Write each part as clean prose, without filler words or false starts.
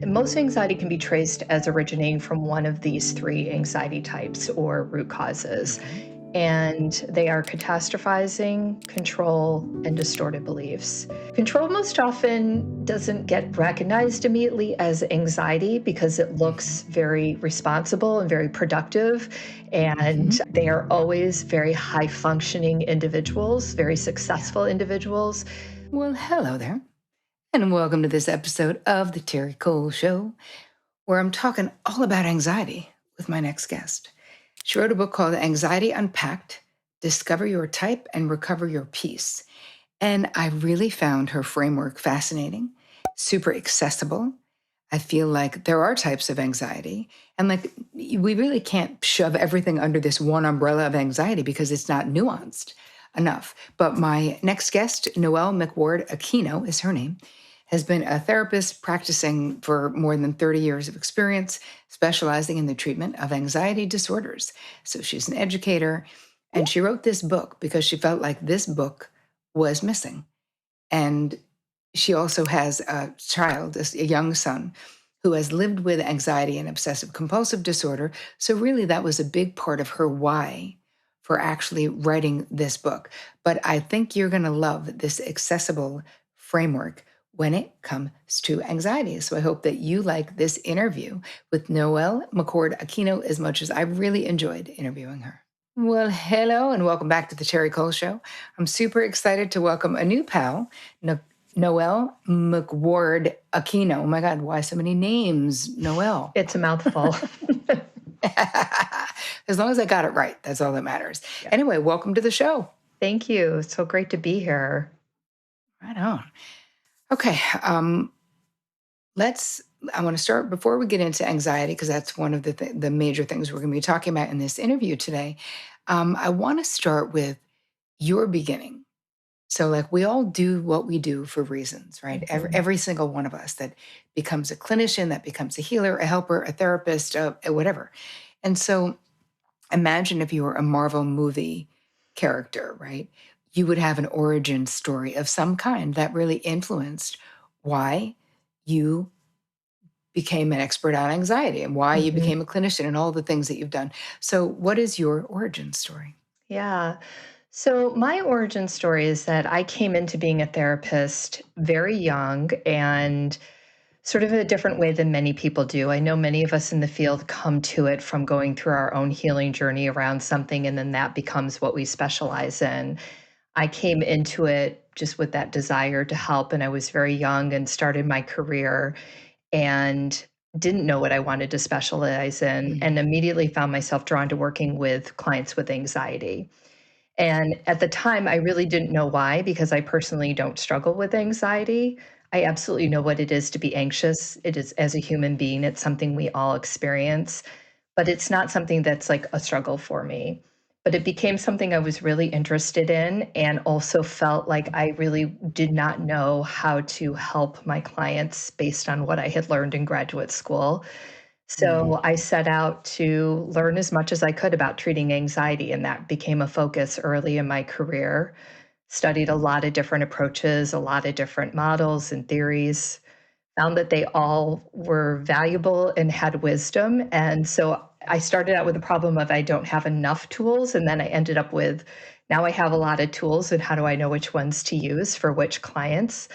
Most anxiety can be traced as originating from one of these three anxiety types or root causes. Okay. And they are catastrophizing, control, and distorted beliefs. Control most often doesn't get recognized immediately as anxiety because it Hmm. looks very responsible and very productive. And Hmm. they are always very high functioning individuals, very successful individuals. Well, hello there, and welcome to this episode of the Terri Cole Show, where I'm talking all about anxiety with my next guest. She wrote a book called Anxiety Unpacked: Discover Your Type and Recover Your Peace. And I really found her framework fascinating, super accessible. I feel like there are types of anxiety, and like we really can't shove everything under this one umbrella of anxiety because it's not nuanced enough. But my next guest, Noelle McWard Aquino is her name, has been a therapist practicing for more than 30 years of experience, specializing in the treatment of anxiety disorders. So she's an educator, and she wrote this book because she felt like this book was missing. And she also has a child, a young son, who has lived with anxiety and obsessive compulsive disorder. So, really, that was a big part of her why for actually writing this book. But I think you're going to love this accessible framework when it comes to anxiety. So, I hope that you like this interview with Noelle McWard Aquino as much as I really enjoyed interviewing her. Well, hello and welcome back to the Terri Cole Show. I'm super excited to welcome a new pal, Noelle McWard Aquino. Oh my God, why so many names, Noelle? It's a mouthful. As long as I got it right, that's all that matters. Yeah. Anyway, welcome to the show. Thank you. It's so great to be here. Right on. Okay, let's. I want to start before we get into anxiety because that's one of the major things we're going to be talking about in this interview today. I want to start with your beginning. So, like, we all do what we do for reasons, right? Mhm. Every single one of us that becomes a clinician, that becomes a healer, a helper, a therapist, whatever. And so, imagine if you were a Marvel movie character, right? You would have an origin story of some kind that really influenced why you became an expert on anxiety and why you Mhm. became a clinician and all the things that you've done. So, what is your origin story? Yeah. So, my origin story is that I came into being a therapist very young and sort of a different way than many people do. I know many of us in the field come to it from going through our own healing journey around something, and then that becomes what we specialize in. I came into it just with that desire to help, and I was very young and started my career and didn't know what I wanted to specialize in, and Mhm. immediately found myself drawn to working with clients with anxiety. And at the time, I really didn't know why, because I personally don't struggle with anxiety. I absolutely know what it is to be anxious. It is, as a human being, it's something we all experience, but it's not something that's like a struggle for me. But it became something I was really interested in and also felt like I really did not know how to help my clients based on what I had learned in graduate school. So Mhm. I set out to learn as much as I could about treating anxiety, and that became a focus early in my career. Studied a lot of different approaches, a lot of different models and theories, found that they all were valuable and had wisdom. And so I started out with the problem of I don't have enough tools. And then I ended up with now I have a lot of tools, and how do I know which ones to use for which clients?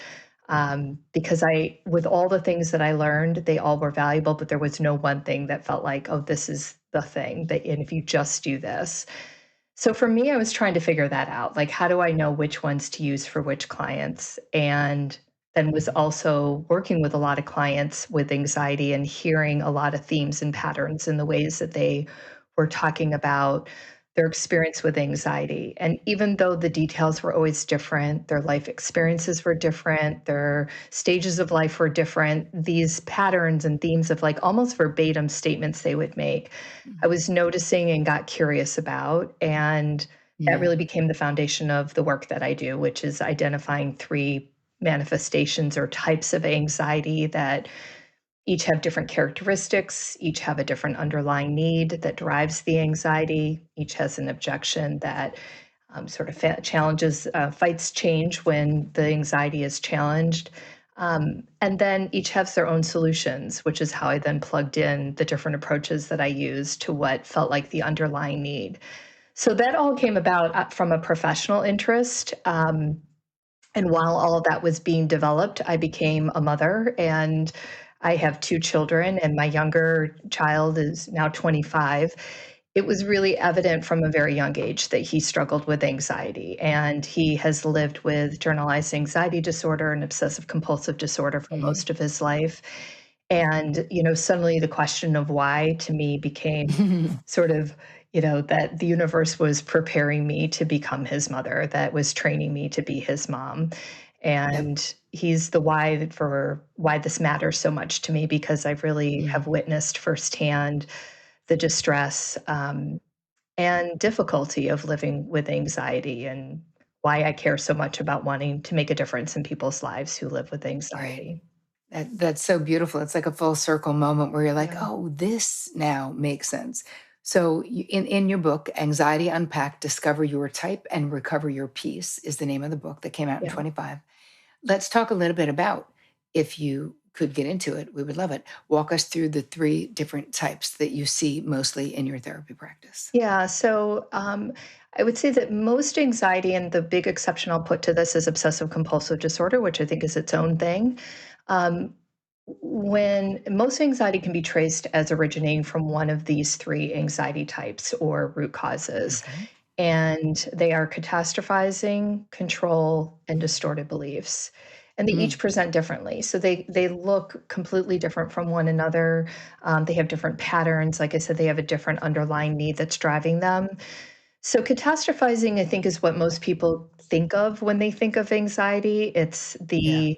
Because with all the things that I learned, they all were valuable, but there was no one thing that felt like, oh, this is the thing that, and if you just do this. So for me, I was trying to figure that out. Like, how do I know which ones to use for which clients? And then was also working with a lot of clients with anxiety and hearing a lot of themes and patterns in the ways that they were talking about their experience with anxiety. And even though the details were always different, their life experiences were different, their stages of life were different, these patterns and themes of like almost verbatim statements they would make, I Mhm. was noticing and got curious about. And that Yeah. really became the foundation of the work that I do, which is identifying three manifestations or types of anxiety that each have different characteristics, each have a different underlying need that drives the anxiety, each has an objection that sort of challenges, fights change when the anxiety is challenged. And then each has their own solutions, which is how I then plugged in the different approaches that I used to what felt like the underlying need. So that all came about from a professional interest. And while all of that was being developed, I became a mother and I have two children, and my younger child is now 25. It was really evident from a very young age that he struggled with anxiety, and he has lived with generalized anxiety disorder and obsessive compulsive disorder for Mhm. most of his life. And, suddenly the question of why to me became sort of, that the universe was preparing me to become his mother, that was training me to be his mom. Yep. And he's the why for why this matters so much to me because I really have Mm. witnessed firsthand the distress and difficulty of living with anxiety and why I care so much about wanting to make a difference in people's lives who live with Right. anxiety. That's so beautiful. It's like a full circle moment where you're like, Yeah. "Oh, this now makes sense." So, in your book, Anxiety Unpacked: Discover Your Type and Recover Your Peace is the name of the book that came out in Yeah. 25. Let's talk a little bit about, if you could get into it, we would love it. Walk us through the 3 different types that you see mostly in your therapy practice. Yeah. So I would say that most anxiety, and the big exception I'll put to this is obsessive compulsive disorder, which I think is its own thing. Um, when most anxiety can be traced as originating from one of these three anxiety types or root causes, Okay. and they are catastrophizing, control, and distorted beliefs. And they each Mm. present differently. So they look completely different from one another. They have different patterns. Like I said, they have a different underlying need that's driving them. So catastrophizing, I think, is what most people think of when they think of anxiety. It's Yeah.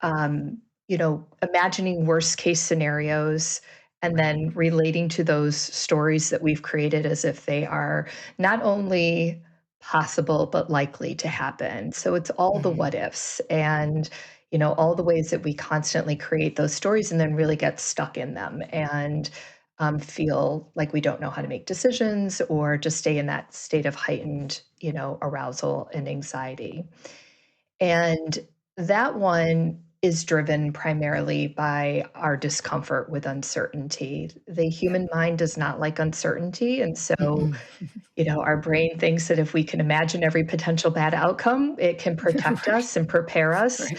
the, imagining worst case scenarios and Right. then relating to those stories that we've created as if they are not only possible, but likely to happen. So it's all the Mhm. what ifs and, all the ways that we constantly create those stories and then really get stuck in them. And feel like we don't know how to make decisions or just stay in that state of heightened, arousal and anxiety. And that one is driven primarily by our discomfort with uncertainty. The Yep. human mind does not like uncertainty. And so, Mm-mm. our brain thinks that if we can imagine every potential bad outcome, it can protect Right. us and prepare us. Right.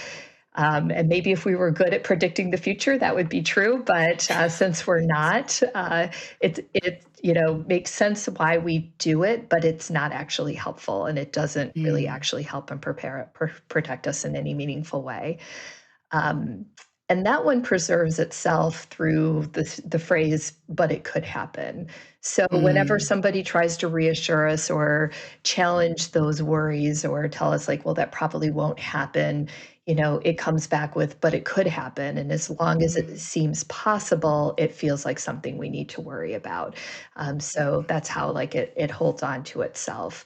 And maybe if we were good at predicting the future, that would be true. But since we're Yes. not, it makes sense why we do it, but it's not actually helpful, and it doesn't really Mm. actually help and protect us in any meaningful way. Um, and that one preserves itself through the phrase, but it could happen. So whenever Mm. somebody tries to reassure us or challenge those worries or tell us, like, well, that probably won't happen, it comes back with, but it could happen. And as long as it Mm. seems possible, it feels like something we need to worry about. Yep. So that's how, like, it holds on to itself.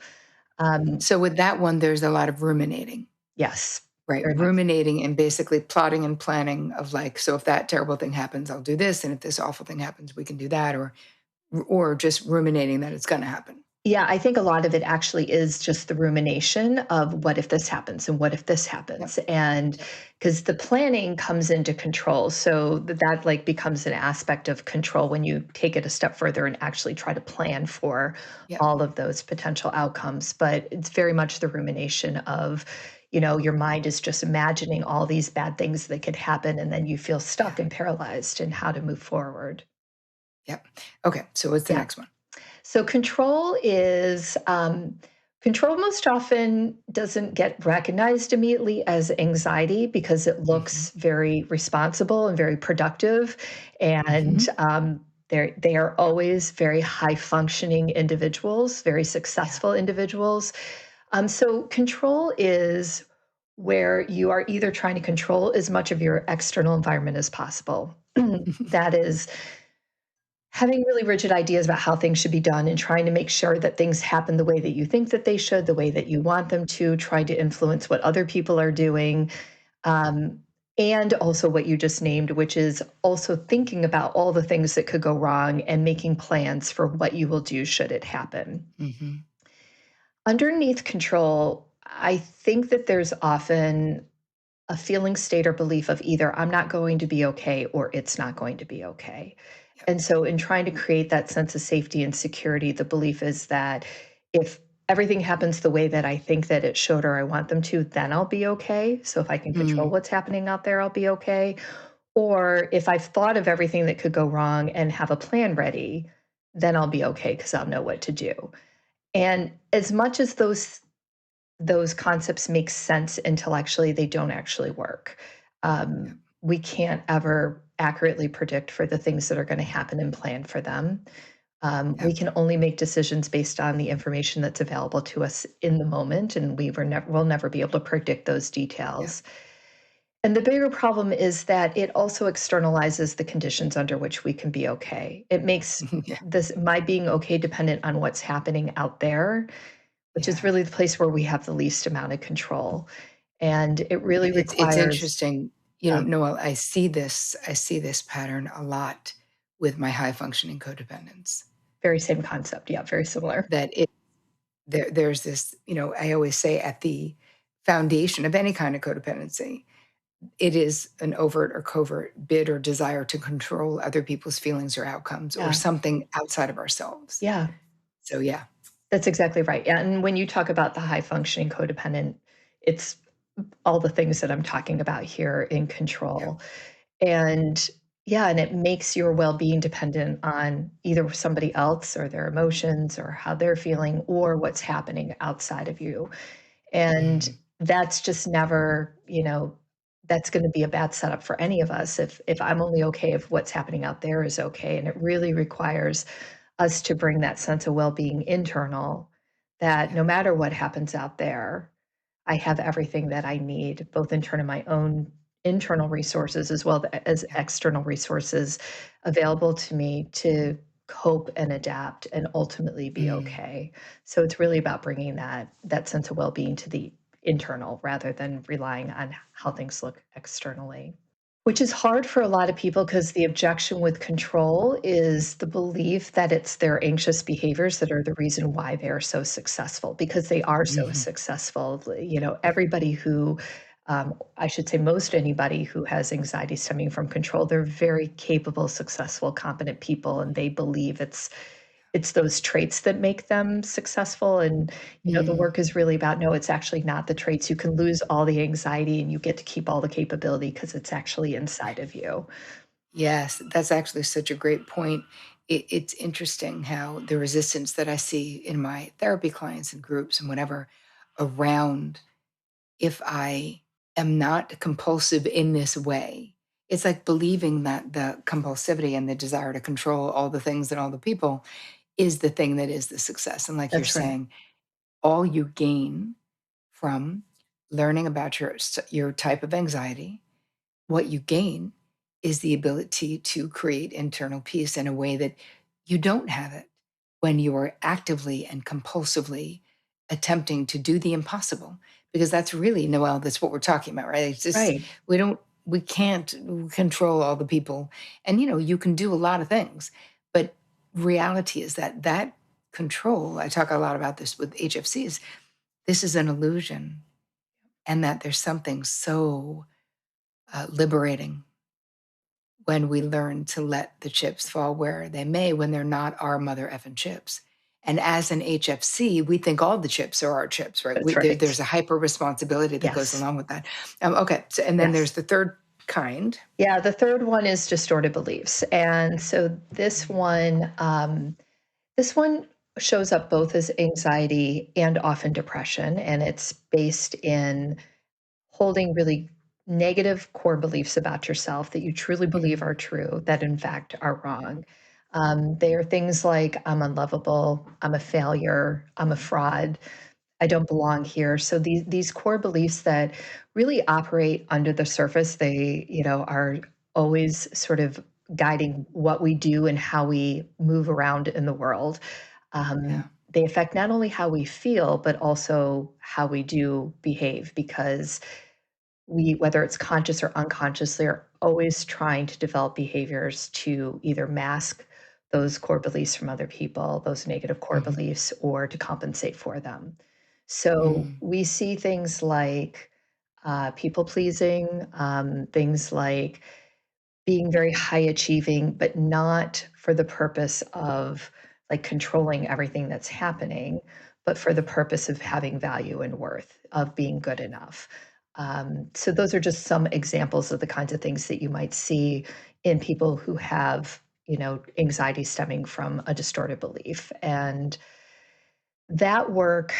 Um, So with that one, there's a lot of ruminating, yes, right? very much. Ruminating and basically plotting and planning of like, so if that terrible thing happens, I'll do this, and if this awful thing happens, we can do that, or just ruminating that it's going to happen. Yeah, I think a lot of it actually is just the rumination of what if this happens and what if this Yep. happens, and Yep. because the planning comes into control, so that like becomes an aspect of control when you take it a step further and actually try to plan for Yep. all of those potential outcomes. But it's very much the rumination of, your mind is just imagining all these bad things that could happen, and then you feel Yeah. stuck and paralyzed in how to move forward. Yep. Okay. So what's the Yeah. next one? So control most often doesn't get recognized immediately as anxiety because it Hmm. looks very responsible and very productive, and Hmm. they are always very high functioning individuals, very Yeah. successful individuals. So control is where you are either trying to control as much of your external environment as possible. That is having really rigid ideas about how things should be done and trying to make sure that things happen the way that you think that they should, the way that you want them to, trying to influence what other people are doing. Um, and also what you just named, which is also thinking about all the things that could go wrong and making plans for what you will do should it happen. Hmm. Underneath control, I think that there's often a feeling state or belief of either I'm not going to be okay or it's not going to be okay. Yep. And so, in trying to create that sense of safety and security, the belief is that if everything happens the way that I think that it should or I want them to, then I'll be okay. So, if I can control Mm, what's happening out there, I'll be okay. Or if I've thought of everything that could go wrong and have a plan ready, then I'll be okay because I'll know what to do. And as much as those concepts make sense intellectually, they don't actually work. yep. We can't ever accurately predict for the things that are going to happen and plan for them. We Yep. can only make decisions based on the information that's available to us in the moment, and we'll never be able to predict those Yep. details. And the bigger problem is that it also externalizes the conditions under which we can be okay. It makes Yeah. this my being okay dependent on what's happening out there, which is Yeah. really the place where we have the least amount of control. And it really It's requires interesting, yeah, Noel, I see this pattern a lot with my high functioning codependents, very same concept. Yeah, very similar. that there's this, I always say at the foundation of any kind of codependency, it is an overt or covert bid or desire to control other people's feelings or outcomes or Yeah. something outside of ourselves. Yeah. So yeah. That's exactly right. Yeah, and when you talk about the high functioning codependent, it's all the things that I'm talking about here in Yep. control. And yeah, and it makes your well-being dependent on either somebody else or their emotions or how they're feeling or what's happening outside of you. And Mhm. that's just never, that's going to be a bad setup for any of us if I'm only okay if what's happening out there is okay. And it really requires us to bring that sense of well-being internal, that Yep. no matter what happens out there, I have everything that I need, both in terms of my own internal resources as well as Yep. external resources available to me to cope and adapt and ultimately be Mm. okay. So it's really about bringing that sense of well-being to the internal rather than relying on how things look externally. Which is hard for a lot of people because the objection with control is the belief that it's their anxious behaviors that are the reason why they're so successful, because they are so Mhm. successful. Everybody who, I should say, most anybody who has anxiety stemming from control, they're very capable, successful, competent people, and they believe it's those traits that make them successful, and, the Mm. work is really about, no, it's actually not the traits. You can lose all the anxiety and you get to keep all the capability because it's actually inside of you. Yes, that's actually such a great point. It's interesting how the resistance that I see in my therapy clients and groups and whatever around if I am not compulsive in this way, it's like believing that the compulsivity and the desire to control all the things and all the people is the thing that is the success. And like you're That's right. saying, all you gain from learning about your type of anxiety, what you gain is the ability to create internal peace in a way that you don't have it when you are actively and compulsively attempting to do the impossible. Because that's really, Noelle, that's what we're talking about, right? It's just, Right. we can't control all the people. And, you can do a lot of things. But reality is that control, I talk a lot about this with HFCs, this is an illusion. And that there's something so liberating when we learn to let the chips fall where they may when they're not our mother effing chips. And as an HFC, we think all the chips are our chips, right? That's There's right. a hyper responsibility that goes Yes. along with that. Okay. So, and then there's Yes. the third kind. Yeah, the third one is distorted beliefs. And so this one shows up both as anxiety and often depression, and it's based in holding really negative core beliefs about yourself that you truly believe are Mm, true, that in fact are wrong. They are things like, I'm unlovable, I'm a failure, I'm a fraud, I don't belong here. So these core beliefs that really operate under the surface, they, are always sort of guiding what we do and how we move around in the world. yeah. They affect not only how we feel, but also how we do behave because whether it's conscious or unconsciously, are always trying to develop behaviors to either mask those core beliefs from other people, those negative core Hmm. beliefs, or to compensate for them. So Mm, we see things like, people pleasing, things like being very high achieving, but not for the purpose of like controlling everything that's happening, but for the purpose of having value and worth, of being good enough. So, those are just some examples of the kinds of things that you might see in people who have, anxiety stemming from a distorted belief. And that work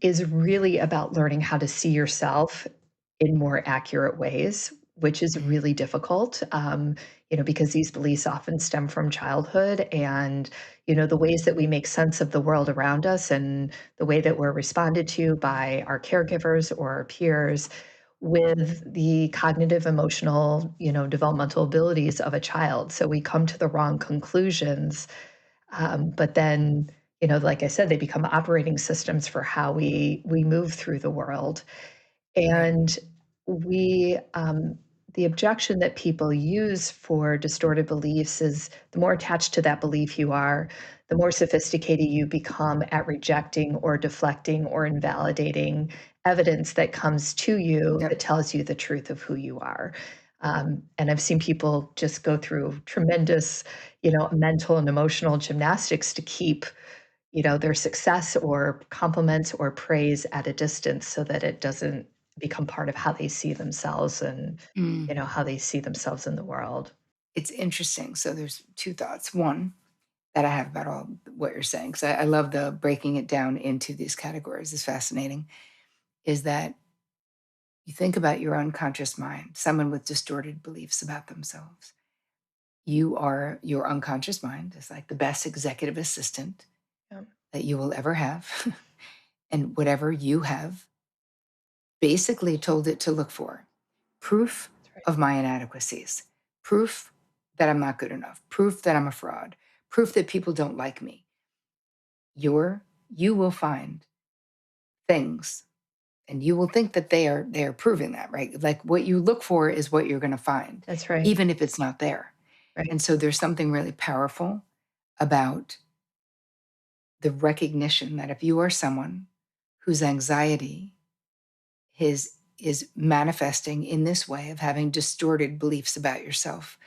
is really about learning how to see yourself in more accurate ways, which is Mhm. really difficult, because these beliefs often stem from childhood. And, the ways that we make sense of the world around us and the way that we're responded to by our caregivers or our peers with the cognitive, emotional, developmental abilities of a child. So we come to the wrong conclusions, but then, like I said, they become operating systems for how we move through the world. Right. And we, the objection that people use for distorted beliefs is the more attached to that belief you are, the more sophisticated you become at rejecting or deflecting or invalidating evidence that comes to you that Yep. tells you the truth of who you are. And I've seen people just go through tremendous, mental and emotional gymnastics to keep, their success or compliments or praise at a distance so that it doesn't become part of how they see themselves and, Mm. how they see themselves in the world. It's interesting. So there's two thoughts. One that I have about all what you're saying, because I love the breaking it down into these categories is fascinating, is that you think about your unconscious mind, someone with distorted beliefs about themselves. You are your unconscious mind is like the best executive assistant Yeah, that you will ever have. And whatever you have basically told it to look for proof that's right. of my inadequacies, proof that I'm not good enough, proof that I'm a fraud, proof that people don't like me. You will find things and you will think that they are proving that, right? Like what you look for is what you're going to find, That's right. even if it's not there. Right. And so there's something really powerful about the recognition that if you are someone whose anxiety is manifesting in this way of having distorted beliefs about yourself,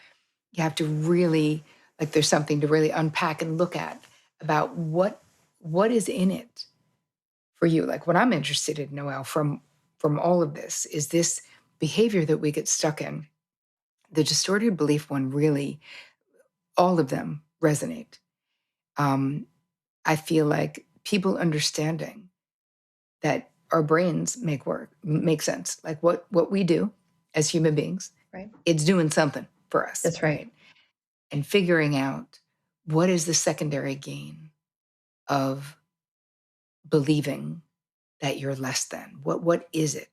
you have to really like there's something to really unpack and look at about what is in it for you. Like what I'm interested in, Noel, from all of this is this behavior that we get stuck in. The distorted belief one really, all of them resonate. Um, I feel like people understanding that our brains make sense. Like what we do as human beings, Right. it's doing something for us, That's right. right? And figuring out what is the secondary gain of believing that you're less than. What is it?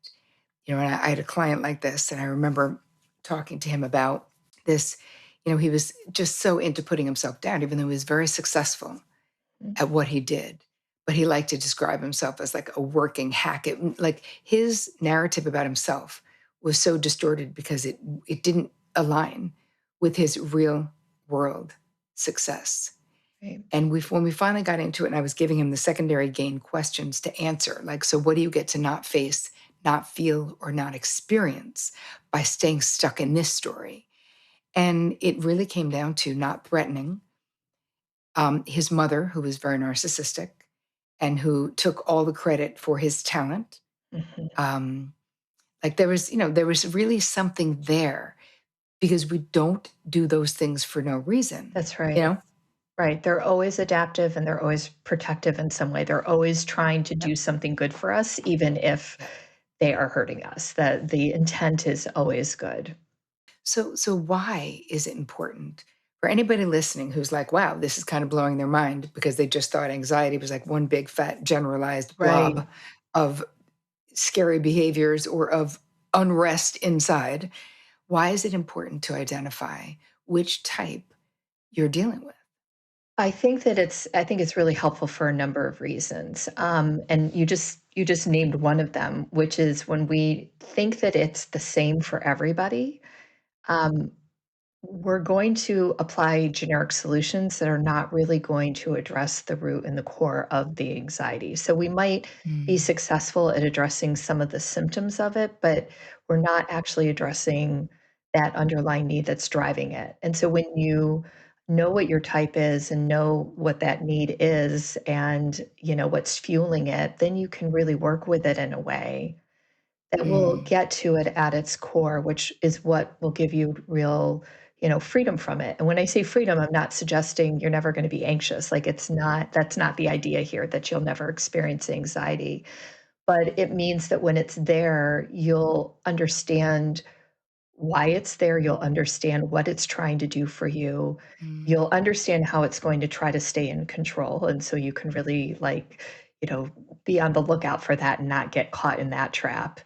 And I had a client like this, and I remember talking to him about this. He was just so into putting himself down, even though he was very successful Mm. at what he did. But he liked to describe himself as like a working hack. Like his narrative about himself was so distorted because it didn't align with his real world success. Right. And when we finally got into it, and I was giving him the secondary gain questions to answer, like, so what do you get to not face, not feel, or not experience by staying stuck in this story? And it really came down to not threatening his mother, who was very narcissistic and who took all the credit for his talent. Mhm. Um, like there was really something there because we don't do those things for no reason, That's right. you know? Right. They're always adaptive and they're always protective in some way. They're always trying to Yep. do something good for us, even if Yep. they are hurting us. That the intent is always good. So why is it important for anybody listening who's like, wow, this is kind of blowing their mind because they just thought anxiety was like one big fat generalized Right. blob of scary behaviors or of unrest inside? Why is it important to identify which type you're dealing with? I think it's really helpful for a number of reasons. And you just named one of them, which is when we think that it's the same for everybody. Um, we're going to apply generic solutions that are not really going to address the root and the core of the anxiety. So we might be Mm, successful at addressing some of the symptoms of it, but we're not actually addressing that underlying need that's driving it. And so when you know what your type is and know what that need is and what's fueling it, then you can really work with it in a way that will mm, get to it at its core, which is what will give you real, freedom from it. And when I say freedom, I'm not suggesting you're never going to be anxious. Like that's not the idea here, that you'll never experience anxiety. But it means that when it's there, you'll understand why it's there. You'll understand what it's trying to do for you. mm, You'll understand how it's going to try to stay in control. And so you can really you know, be on the lookout for that and not get caught in that trap.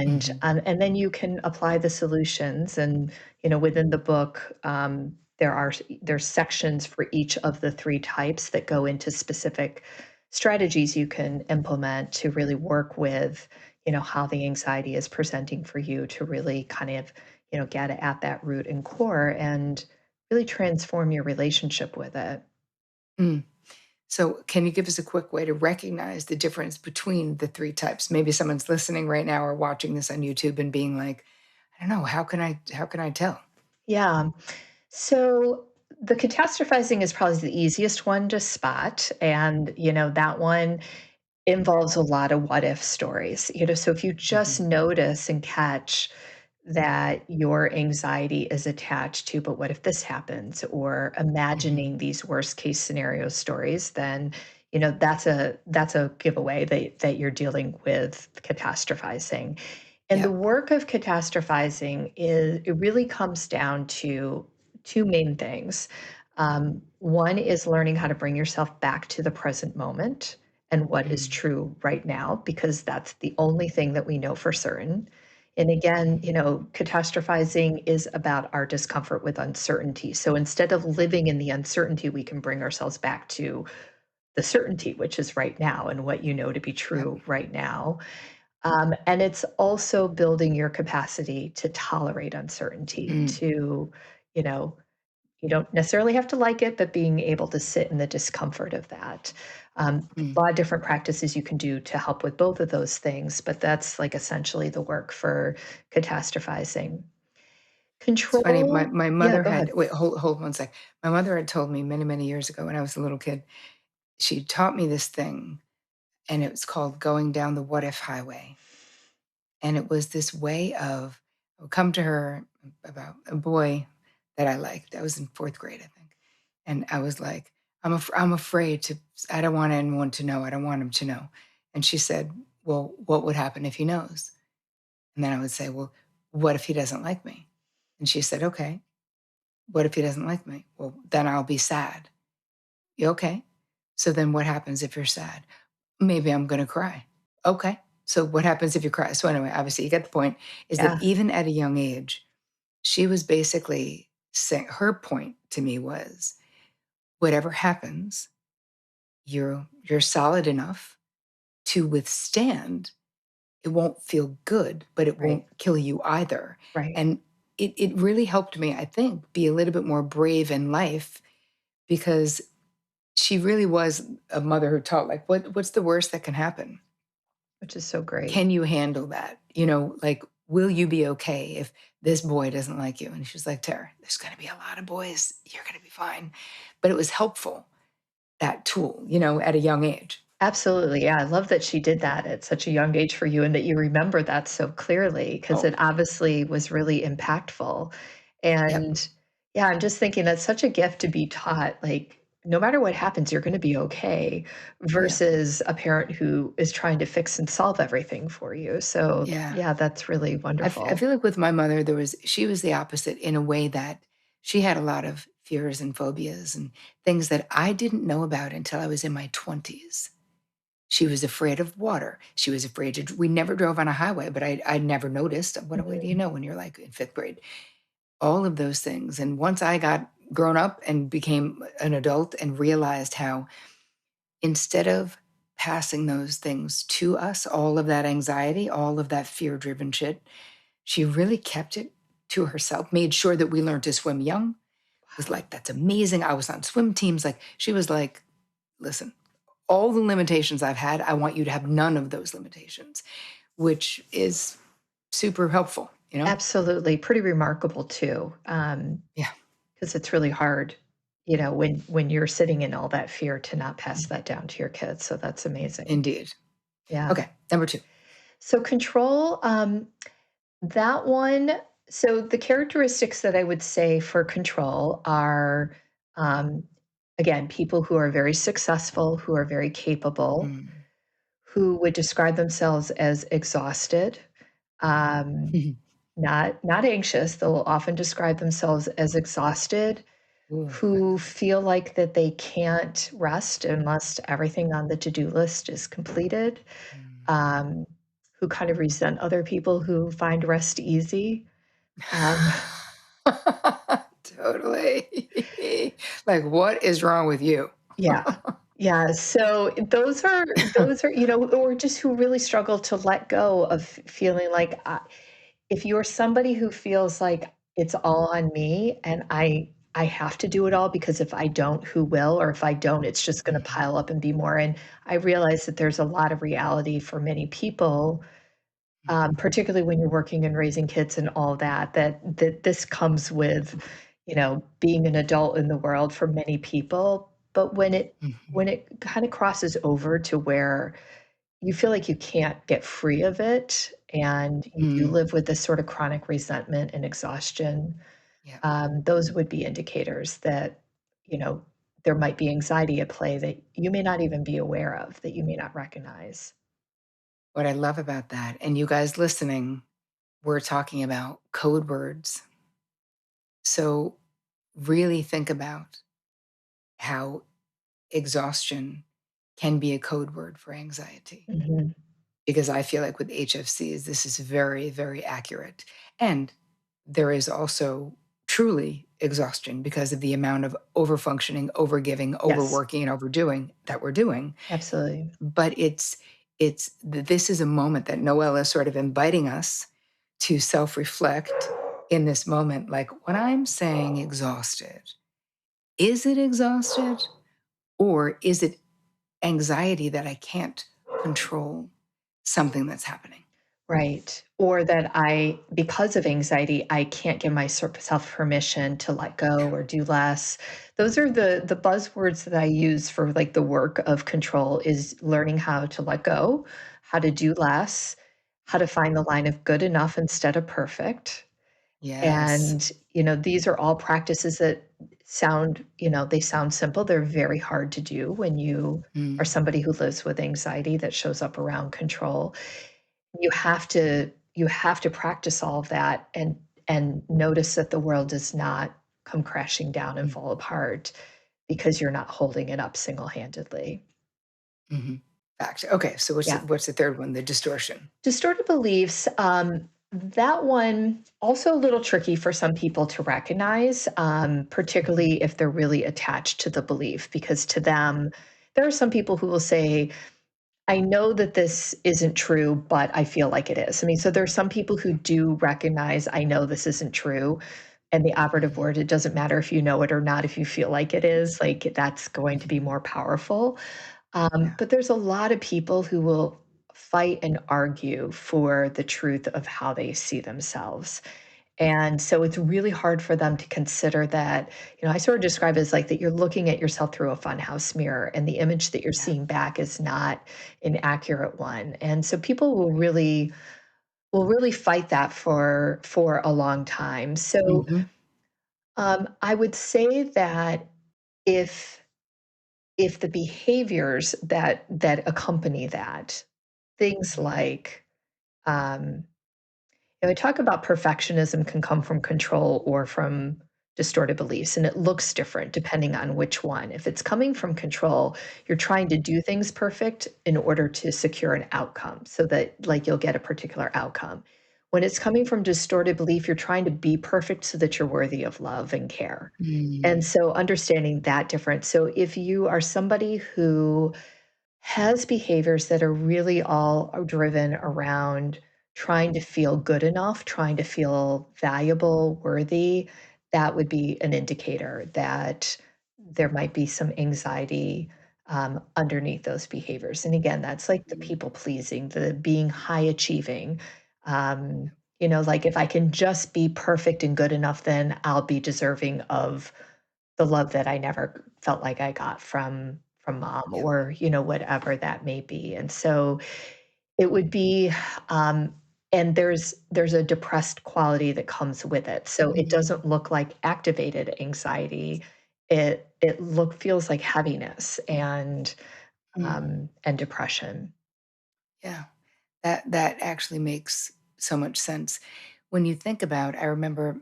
mhm, And then you can apply the solutions. And within the book, there's sections for each of the three types that go into specific strategies you can implement to really work with how the anxiety is presenting for you, to really kind of get at that root and core and really transform your relationship with it. mm. So, can you give us a quick way to recognize the difference between the 3 types? Maybe someone's listening right now or watching this on YouTube and being like, "I don't know, how can I tell?" Yeah. So the catastrophizing is probably the easiest one to spot. And, that one involves a lot of what if stories. So if you just Mhm, notice and catch that your anxiety is attached to, but what if this happens, or mhm. imagining these worst case scenario stories, then that's a giveaway that you're dealing with catastrophizing. And the Yep. work of catastrophizing is, it really comes down to two main things. One is learning how to bring yourself back to the present moment and what is Mm, true right now, because that's the only thing that we know for certain. And again, mhm. catastrophizing is about our discomfort with uncertainty. So instead of living in the uncertainty, we can bring ourselves back to the certainty, which is right now and what you know to be Yep. true right now. And it's also building your capacity to tolerate uncertainty, Mm, to, you know, you don't necessarily have to like it, but being able to sit in the discomfort of that. mm. A lot of different practices you can do to help with both of those things, but that's like essentially the work for catastrophizing. It's funny, my Control. my Yeah, mother go had ahead. wait, hold one sec. My mother had told me many, many years ago when I was a little kid, she taught me this thing, and it was called going down the what if highway. And it was this way of I would come to her about a boy that I liked. I was in 4th grade, I think. And I was like, I'm afraid to, I don't want anyone to know. I don't want him to know." And she said, "Well, what would happen if he knows?" And then I would say, "Well, what if he doesn't like me?" And she said, "Okay, what if he doesn't like me?" "Well, then I'll be sad." "You okay? So then what happens if you're sad?" "Maybe I'm gonna cry." "Okay. So what happens if you cry?" So anyway, obviously you get the point, is that Yeah, even at a young age, she was basically saying her point to me was, whatever happens, you're solid enough to withstand. It won't feel good, but it right, won't kill you either. right. And it really helped me, I think, be a little bit more brave in life because she really was a mother who taught, like, what's the worst that can happen? Which is so great. Can you handle that? Like, will you be okay if this boy doesn't like you? And she's like, "Tara, there's going to be a lot of boys. You're going to be fine." But it was helpful, that tool, at a young age. Absolutely. Yeah. I love that she did that at such a young age for you and that you remember that so clearly, because Oh, it obviously was really impactful. yep. And yeah, I'm just thinking that's such a gift to be taught, like, no matter what happens, you're going to be okay, Yeah. versus a parent who is trying to fix and solve everything for you. So Yeah. yeah, that's really I wonderful. feel like with my mother, she was the opposite in a way that she had a lot of fears and phobias and things that I didn't know about until I was in my 20s. She was afraid of water. She was afraid to we never drove on a highway, but I never noticed. What do you Mhm. know when you're, like, in 5th grade? All of those things, and once I got grown up and became an adult and realized how instead of passing those things to us, all of that anxiety, all of that fear-driven shit, she really kept it to herself, made sure that we learned to swim young. Was like, that's amazing. I was on swim teams. Like, she was like, listen, all the limitations I've had, I want you to have none of those limitations, which is super helpful, you know? Absolutely. Pretty remarkable too. Yeah, Because it's really hard, when you're sitting in all that fear to not pass mhm, that down to your kids. So that's amazing. indeed. Yeah. Okay, number 2. So control, that one, so the characteristics that I would say for control are, um, again, people who are very successful, who are very capable, Mm. who would describe themselves as exhausted, um, not anxious. They'll often describe themselves as exhausted, Ooh, I who love it. feel like that they can't rest unless everything on the to-do list is completed, Mm. um, who kind of resent other people who find rest easy. Um, Totally. Like, what is wrong with you? yeah. Yeah, so those are, or just who really struggle to let go of feeling like, if you're somebody who feels like it's all on me and I have to do it all because if I don't, who will? Or if I don't, it's just gonna Mhm, pile up and be more, and I realize that there's a lot of reality for many people, mhm, particularly when you're working and raising kids and all that, that this comes with, being an adult in the world for many people. But mhm, when it kind of crosses over to where you feel like you can't get free of it, and you do mm. live with this sort of chronic resentment and exhaustion, Yeah. those would be indicators that, you know, there might be anxiety at play that you may not even be aware of, that you may not recognize. What I love about that, and you guys listening, we're talking about code words. So really think about how exhaustion can be a code word for anxiety. Mhm. Because I feel like with HFCs, this is very, very accurate. And there is also truly exhaustion because of the amount of overfunctioning, overgiving, Yes, overworking, and overdoing that we're doing. absolutely. But this is a moment that Noelle is sort of inviting us to self-reflect in this moment. Like when I'm saying exhausted, is it exhausted or is it anxiety that I can't control something that's happening? Right. Or that because of anxiety, I can't give myself permission to let go Yeah. or do less. Those are the buzzwords that I use for like the work of control is learning how to let go, how to do less, how to find the line of good enough instead of perfect. Yes. And, these are all practices that they sound simple. They're very hard to do when you are Mm, somebody who lives with anxiety that shows up around control. You have to practice all of that and notice that the world does not come crashing down and mm, fall apart because you're not holding it up single-handedly. mhm. Fact. Okay, so Yeah. what's the 3rd one? The distortion. Distorted beliefs, that one also a little tricky for some people to recognize, Mhm. particularly if they're really attached to the belief, because to them, there are some people who will say, I know that this isn't true, but I feel like it is. I mean, so there are some people who Yeah. do recognize, I know this isn't true. And the operative Mhm. word, it doesn't matter if you know it or not, if you feel like it is, like that's going to be Mhm. more powerful. Yeah. But there's a lot of people who will fight and argue for the truth of how they see themselves. And so it's really hard for them to consider that, I sort of describe it as like that you're looking at yourself through a funhouse mirror and the image that you're Yeah. seeing back is not an accurate one. And so people will really fight that for a long time. So Mhm. I would say that if if the behaviors that accompany that, things Mhm. like, um, we talk about perfectionism can come from control or from distorted beliefs, and it looks different depending on which one. If it's coming from control, you're trying to do things perfect in order to secure an outcome so that like you'll get a particular outcome. When it's coming from distorted belief, you're trying to be perfect so that you're worthy of love and care. And Mm. so understanding that difference. So if you are somebody who has behaviors that are really all driven around trying to feel good enough, trying to feel valuable, worthy, that would be an indicator that there might be some anxiety underneath those behaviors. And again, that's like the Mhm. people pleasing, the being high achieving. Like if I can just be perfect and good enough, then I'll be deserving of the love that I never felt like I got from mom Yep. or, whatever that may be. And so it would be, um, and there's a depressed quality that comes with it. So it Mhm. doesn't look like activated anxiety. It feels like heaviness Mm. and depression. Yeah. That actually makes so much sense. When you think about, I remember,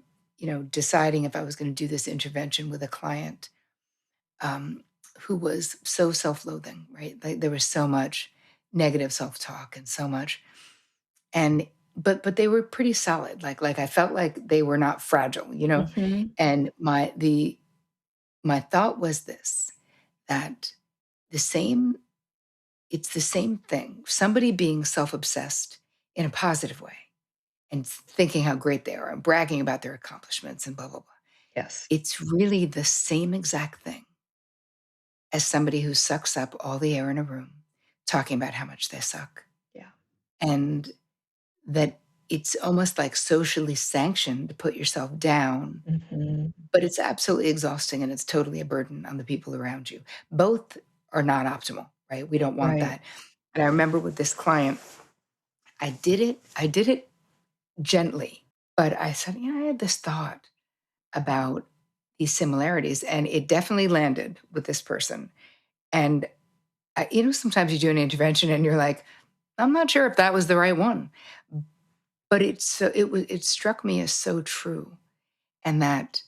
deciding if I was going to do this intervention with a client um, who was so self-loathing, right? Like there was so much negative self-talk and so much, and but they were pretty solid. Like I felt like they were not fragile, Mhm. And my thought was this, that the same it's the same thing. Somebody being self-obsessed in a positive way and thinking how great they are and bragging about their accomplishments and blah, blah, blah. Yes. It's really the same exact thing as somebody who sucks up all the air in a room talking about how much they suck. Yeah. And that it's almost like socially sanctioned to put yourself down, Mhm. but it's absolutely exhausting and it's totally a burden on the people around you. Both are not optimal, right? We don't want Right. that. And I remember with this client, I did it gently, but I said, I had this thought about these similarities, and it definitely landed with this person. And sometimes you do an intervention and you're like, I'm not sure if that was the right one, but it struck me as so true, and that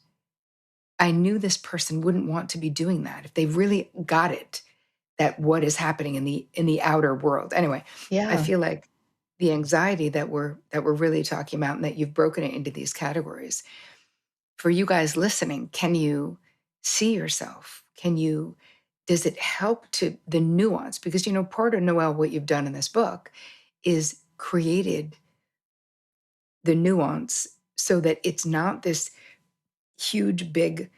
I knew this person wouldn't want to be doing that if they really got it, that what is happening in the outer world. Anyway, I Yeah. feel like the anxiety that we're really talking about, and that you've broken it into these categories. For you guys listening, can you see yourself? Does it help to the nuance? Because, part of Noelle, what you've done in this book is created the nuance so that it's not this huge, big,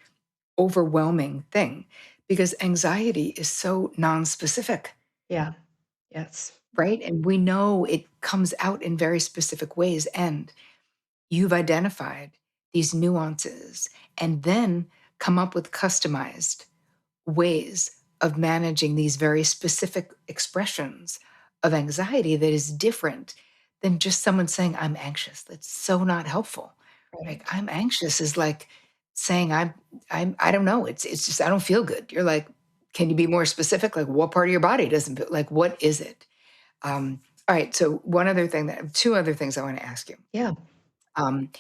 overwhelming thing. Because anxiety is so non-specific, Yeah. Yes. right? And we know it comes out in very specific ways. And you've identified these nuances and then come up with customized ways of managing these very specific expressions of anxiety that is different than just someone saying, I'm anxious. That's so not helpful. Like, Right. I'm anxious is like saying, I don't know. It's just, I don't feel good. You're like, can you be more specific? Like, what part of your body doesn't feel like, what is it? All right. So, two other things I want to ask you. Yeah. Um,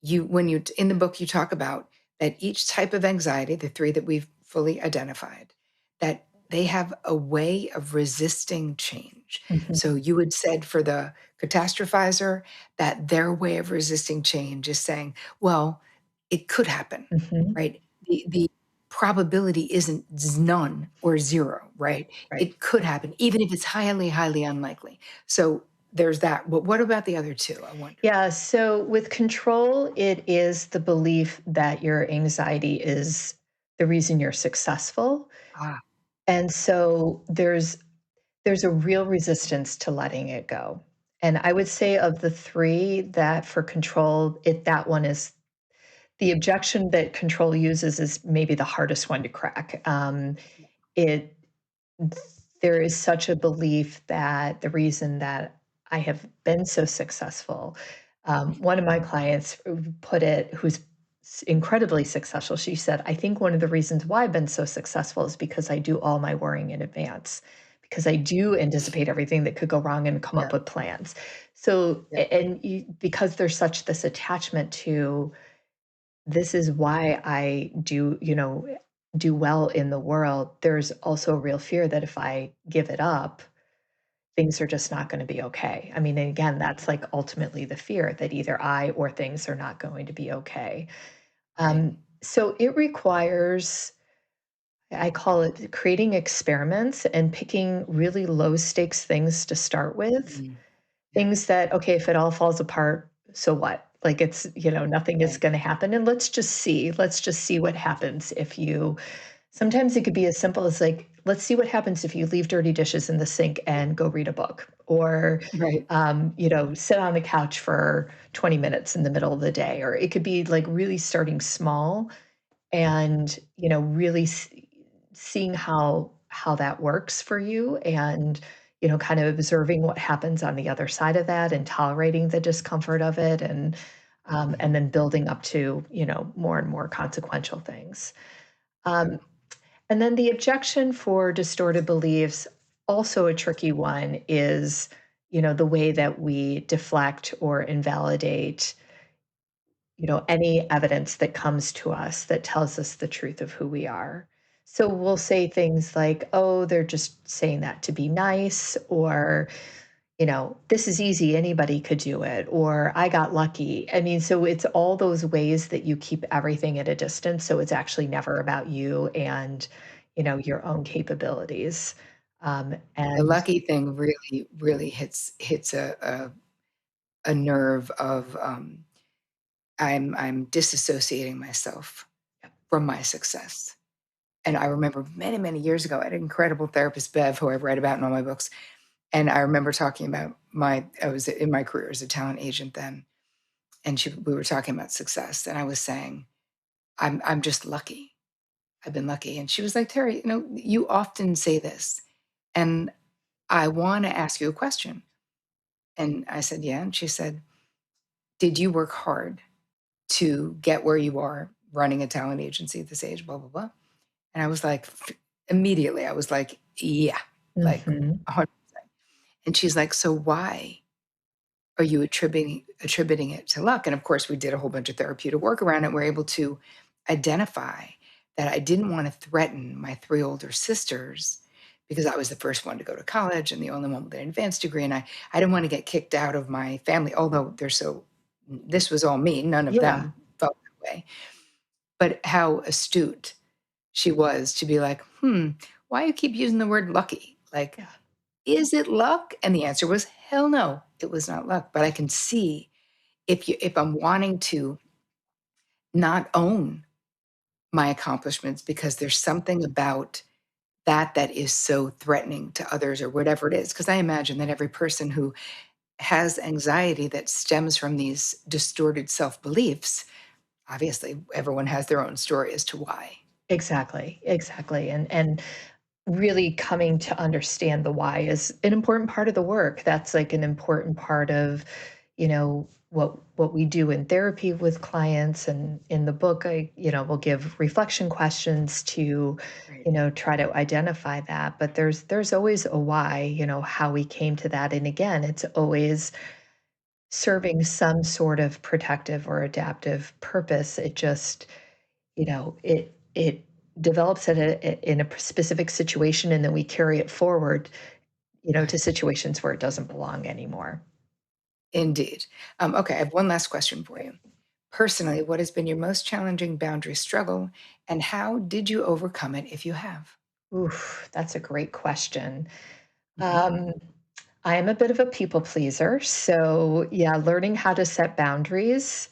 when you in the book you talk about that each type of anxiety, the three that we've fully identified, that they have a way of resisting change. Mhm. So you had said for the catastrophizer that their way of resisting change is saying, well, it could happen, Mhm. right? The probability isn't none or zero, right? Right. It could happen, even if it's highly, highly unlikely. So there's that. But what about the other two? I wonder. Yeah, so with control, it is the belief that your anxiety is the reason you're successful. Ah, And so there's a real resistance to letting it go. And I would say of the 3 that for control, that one is the objection that control uses is maybe the hardest one to crack. It there is such a belief that the reason that I have been so successful, one of my clients put it, who's incredibly successful. She said, I think one of the reasons why I've been so successful is because I do all my worrying in advance, because I do anticipate everything that could go wrong and come yeah, up with plans. So, yeah, because there's such this attachment to this is why I do well in the world. There's also a real fear that if I give it up, things are just not going to be okay. I mean, and again, that's like ultimately the fear that either I or things are not going to be okay. right. So it requires, I call it creating experiments and picking really low stakes things to start with Mm, Yeah. things that, okay, if it all falls apart, so what? Like it's, nothing is Right. going to happen. And let's just see what happens if you, sometimes it could be as simple as like, let's see what happens if you leave dirty dishes in the sink and go read a book or, Right. sit on the couch for 20 minutes in the middle of the day. Or it could be like really starting small and, really seeing how that works for you and, kind of observing what happens on the other side of that and tolerating the discomfort of it and Mhm. then building up to, more and more consequential things. Yep. Um, and then the objection for distorted beliefs, also a tricky one, is, the way that we deflect or invalidate, any evidence that comes to us that tells us the truth of who we are. So we'll say things like, oh, they're just saying that to be nice, or, this is easy, anybody could do it, or I got lucky. I mean, so it's all those ways that you keep everything at a distance. So it's actually never about you and, your own capabilities. The And lucky thing really, really hits a nerve of I'm disassociating myself from my success. And I remember many, many years ago, I had an incredible therapist, Bev, who I've read about in all my books. And I remember talking about I was in my career as a talent agent then, and we were talking about success, and I was saying, I'm just lucky. I've been lucky. And she was like, Terry, you often say this, and I want to ask you a question. And I said, yeah. And she said, did you work hard to get where you are running a talent agency at this age, blah, blah, blah. And I was like, immediately, I was like, yeah, like Mhm. 100%. And she's like, so why are you attributing it to luck? And of course, we did a whole bunch of therapeutic work around it. We're able to identify that I didn't want to threaten my three older sisters because I was the first one to go to college and the only one with an advanced degree. And I didn't want to get kicked out of my family, although this was all me. None of Yeah. them felt that way. But how astute she was to be like, why you keep using the word lucky? Like, Yeah. is it luck? And the answer was, hell no, it was not luck. But I can see if I'm wanting to not own my accomplishments because there's something about that is so threatening to others or whatever it is. Because I imagine that every person who has anxiety that stems from these distorted self beliefs, obviously everyone has their own story as to why. Exactly. Exactly. And really coming to understand the why is an important part of the work. That's like an important part of, what we do in therapy with clients and in the book we'll give reflection questions to, Right. try to identify that. But there's always a why, how we came to that. And again, it's always serving some sort of protective or adaptive purpose. It just, it develops in a specific situation, and then we carry it forward, to Right. situations where it doesn't belong anymore. Indeed. Okay, I have one last question for you. Personally, what has been your most challenging boundary struggle, and how did you overcome it if you have? Oof, that's a great question. Mhm. Um, I am a bit of a people pleaser, so yeah, learning how to set boundaries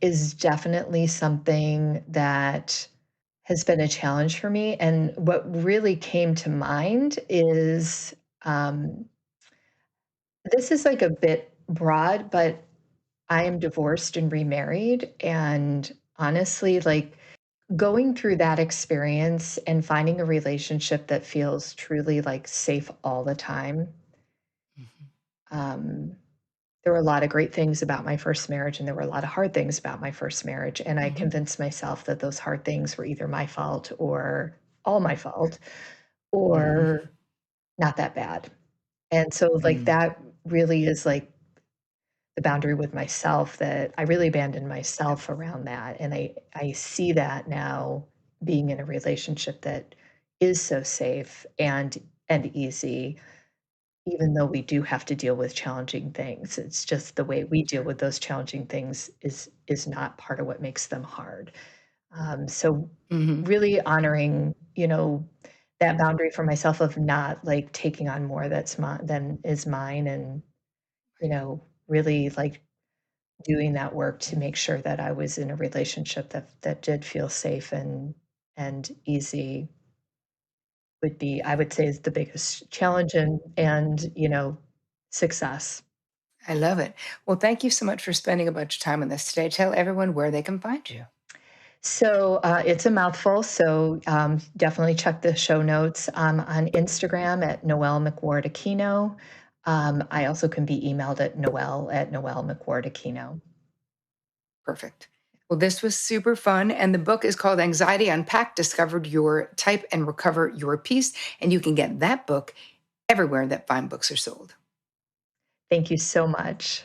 is definitely something that has been a challenge for me. And what really came to mind is um, this is like a bit broad, but I am divorced and remarried. And honestly, like going through that experience and finding a relationship that feels truly like safe all the time. Mhm. Um, there were a lot of great things about my first marriage, and there were a lot of hard things about my first marriage. And I Mhm. convinced myself that those hard things were either my fault or all my fault Mhm. or not that bad. And so, like, Mm. that really is like the boundary with myself that I really abandoned Yep. myself around that, and I see that now being in a relationship that is so safe and easy, even though we do have to deal with challenging things. It's just the way we deal Sure. with those challenging things is not part of what makes them hard. So Mhm. really honoring, that boundary for myself of not like taking on more that's than is mine, and really like doing that work to make sure that I was in a relationship that did feel safe and easy would be, I would say, is the biggest challenge and success. I love it. Well, thank you so much for spending a bunch of time on this today. Tell everyone where they can find you. So it's a mouthful. So definitely check the show notes on Instagram at Noelle McWard Aquino. I also can be emailed at Noelle at Noelle McWard Aquino. Perfect. Well, this was super fun. And the book is called Anxiety Unpacked: Discovered Your Type and Recover Your Peace. And you can get that book everywhere that fine books are sold. Thank you so much.